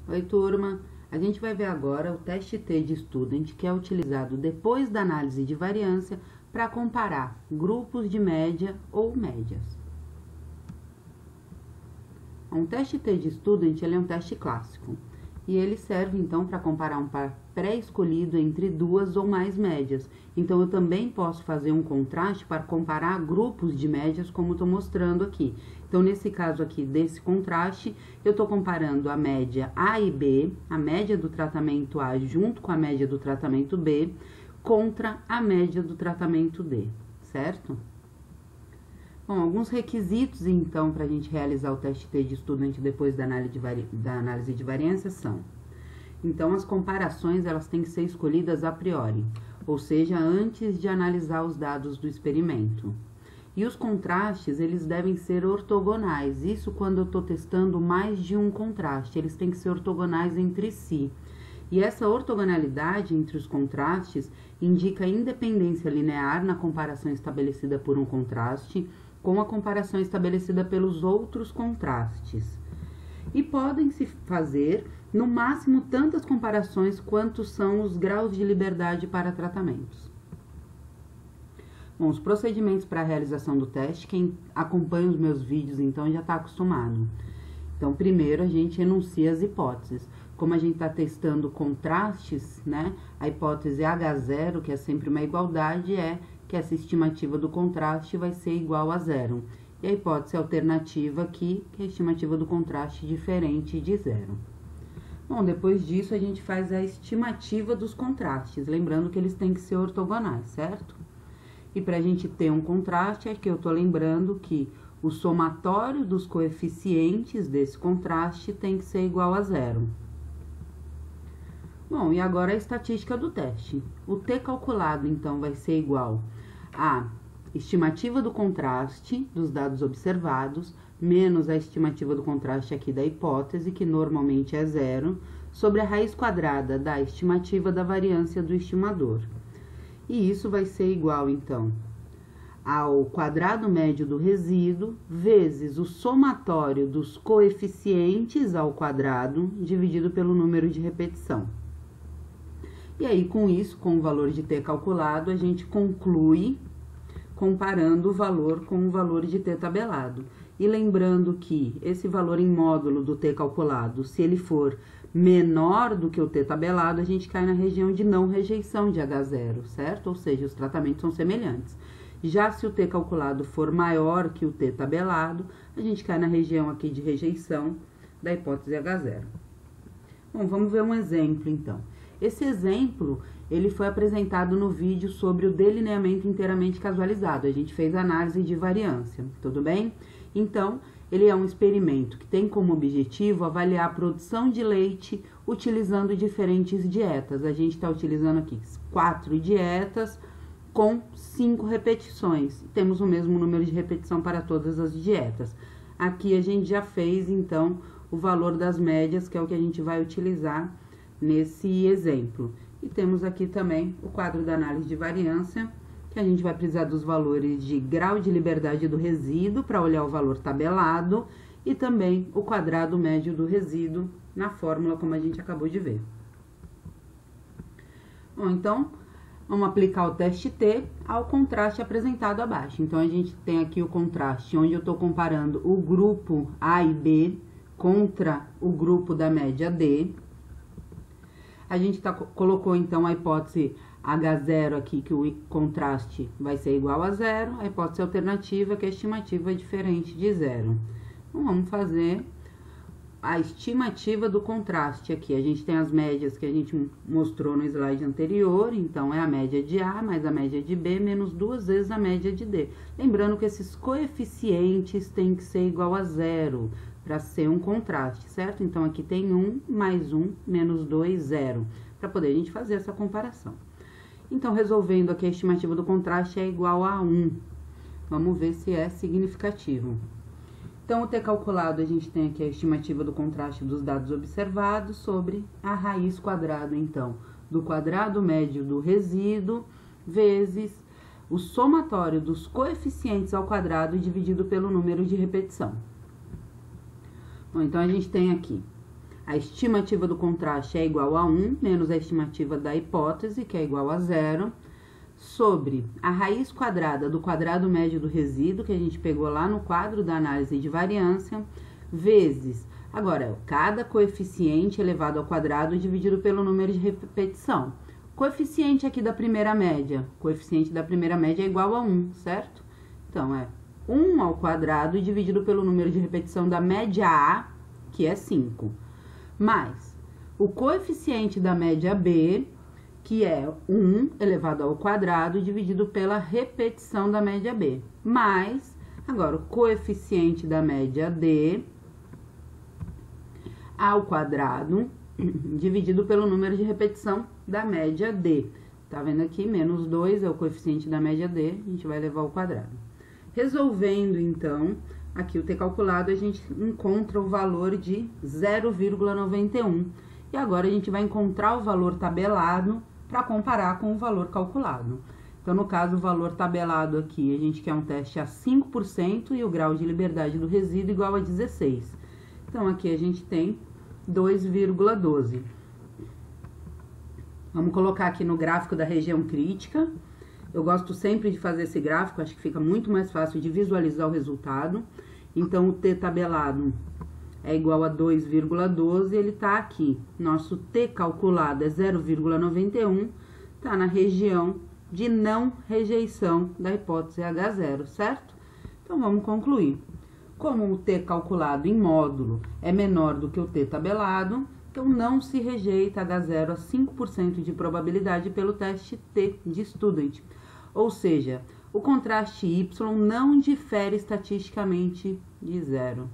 Oi, turma! A gente vai ver agora o teste T de Student, que é utilizado depois da análise de variância para comparar grupos de média ou médias. Um teste T de Student ele é um teste clássico, e ele serve, então, para comparar um par pré-escolhido entre duas ou mais médias. Então, eu também posso fazer um contraste para comparar grupos de médias, como estou mostrando aqui. Então, nesse caso aqui, desse contraste, eu estou comparando a média A e B, a média do tratamento A junto com a média do tratamento B, contra a média do tratamento D, certo? Bom, alguns requisitos, então, para a gente realizar o teste T de Student depois da análise de variância são: então, as comparações, elas têm que ser escolhidas a priori, ou seja, antes de analisar os dados do experimento. E os contrastes, eles devem ser ortogonais, isso quando eu estou testando mais de um contraste, eles têm que ser ortogonais entre si. E essa ortogonalidade entre os contrastes indica a independência linear na comparação estabelecida por um contraste com a comparação estabelecida pelos outros contrastes. E podem-se fazer, no máximo, tantas comparações quanto são os graus de liberdade para tratamentos. Bom, os procedimentos para a realização do teste, quem acompanha os meus vídeos, então, já está acostumado. Então, primeiro, a gente enuncia as hipóteses. Como a gente está testando contrastes, né, a hipótese H0, que é sempre uma igualdade, é que essa estimativa do contraste vai ser igual a zero. E a hipótese alternativa aqui, que é a estimativa do contraste diferente de zero. Bom, depois disso, a gente faz a estimativa dos contrastes, lembrando que eles têm que ser ortogonais, certo? E para a gente ter um contraste, aqui eu estou lembrando que o somatório dos coeficientes desse contraste tem que ser igual a zero. Bom, e agora a estatística do teste. O T calculado, então, vai ser igual a estimativa do contraste dos dados observados, menos a estimativa do contraste aqui da hipótese, que normalmente é zero, sobre a raiz quadrada da estimativa da variância do estimador. E isso vai ser igual, então, ao quadrado médio do resíduo, vezes o somatório dos coeficientes ao quadrado, dividido pelo número de repetição. E aí, com isso, com o valor de T calculado, a gente conclui comparando o valor com o valor de T tabelado. E lembrando que esse valor em módulo do T calculado, se ele for menor do que o T tabelado, a gente cai na região de não rejeição de H0, certo? Ou seja, os tratamentos são semelhantes. Já se o T calculado for maior que o T tabelado, a gente cai na região aqui de rejeição da hipótese H0. Bom, vamos ver um exemplo, então. Esse exemplo, ele foi apresentado no vídeo sobre o delineamento inteiramente casualizado. A gente fez análise de variância, tudo bem? Então, ele é um experimento que tem como objetivo avaliar a produção de leite utilizando diferentes dietas. A gente está utilizando aqui 4 dietas com 5 repetições. Temos o mesmo número de repetição para todas as dietas. Aqui a gente já fez, então, o valor das médias, que é o que a gente vai utilizar nesse exemplo. E temos aqui também o quadro da análise de variância, que a gente vai precisar dos valores de grau de liberdade do resíduo para olhar o valor tabelado e também o quadrado médio do resíduo na fórmula, como a gente acabou de ver. Bom, então, vamos aplicar o teste T ao contraste apresentado abaixo. Então, a gente tem aqui o contraste onde eu estou comparando o grupo A e B contra o grupo da média D. A gente colocou, então, a hipótese H0 aqui, que o contraste vai ser igual a zero. A hipótese alternativa, que a estimativa é diferente de zero. Então, vamos fazer a estimativa do contraste aqui. A gente tem as médias que a gente mostrou no slide anterior. Então, é a média de A mais a média de B menos 2 vezes a média de D. Lembrando que esses coeficientes têm que ser igual a zero para ser um contraste, certo? Então, aqui tem 1 mais 1 menos 2, 0, para poder a gente fazer essa comparação. Então, resolvendo aqui, a estimativa do contraste é igual a 1. Vamos ver se é significativo. Então, o T calculado, a gente tem aqui a estimativa do contraste dos dados observados sobre a raiz quadrada, então, do quadrado médio do resíduo, vezes o somatório dos coeficientes ao quadrado dividido pelo número de repetição. Bom, então, a gente tem aqui A estimativa do contraste é igual a 1, menos a estimativa da hipótese, que é igual a 0, sobre a raiz quadrada do quadrado médio do resíduo, que a gente pegou lá no quadro da análise de variância, vezes, agora, cada coeficiente elevado ao quadrado dividido pelo número de repetição. Coeficiente aqui da primeira média, coeficiente da primeira média é igual a 1, certo? Então, é 1 ao quadrado dividido pelo número de repetição da média A, que é 5, mais o coeficiente da média B, que é 1 elevado ao quadrado dividido pela repetição da média B, mais, agora, o coeficiente da média D ao quadrado dividido pelo número de repetição da média D. Tá vendo aqui? Menos 2 é o coeficiente da média D, a gente vai levar ao quadrado. Resolvendo, então, aqui o T calculado, a gente encontra o valor de 0,91. E agora a gente vai encontrar o valor tabelado para comparar com o valor calculado. Então, no caso, o valor tabelado aqui, a gente quer um teste a 5% e o grau de liberdade do resíduo igual a 16. Então, aqui a gente tem 2,12. Vamos colocar aqui no gráfico da região crítica. Eu gosto sempre de fazer esse gráfico, acho que fica muito mais fácil de visualizar o resultado. Então, o T tabelado é igual a 2,12, ele tá aqui. Nosso T calculado é 0,91, tá na região de não rejeição da hipótese H0, certo? Então, vamos concluir. Como o T calculado em módulo é menor do que o T tabelado, então não se rejeita H0 a 5% de probabilidade pelo teste T de Student. Ou seja, o contraste Y não difere estatisticamente de 0.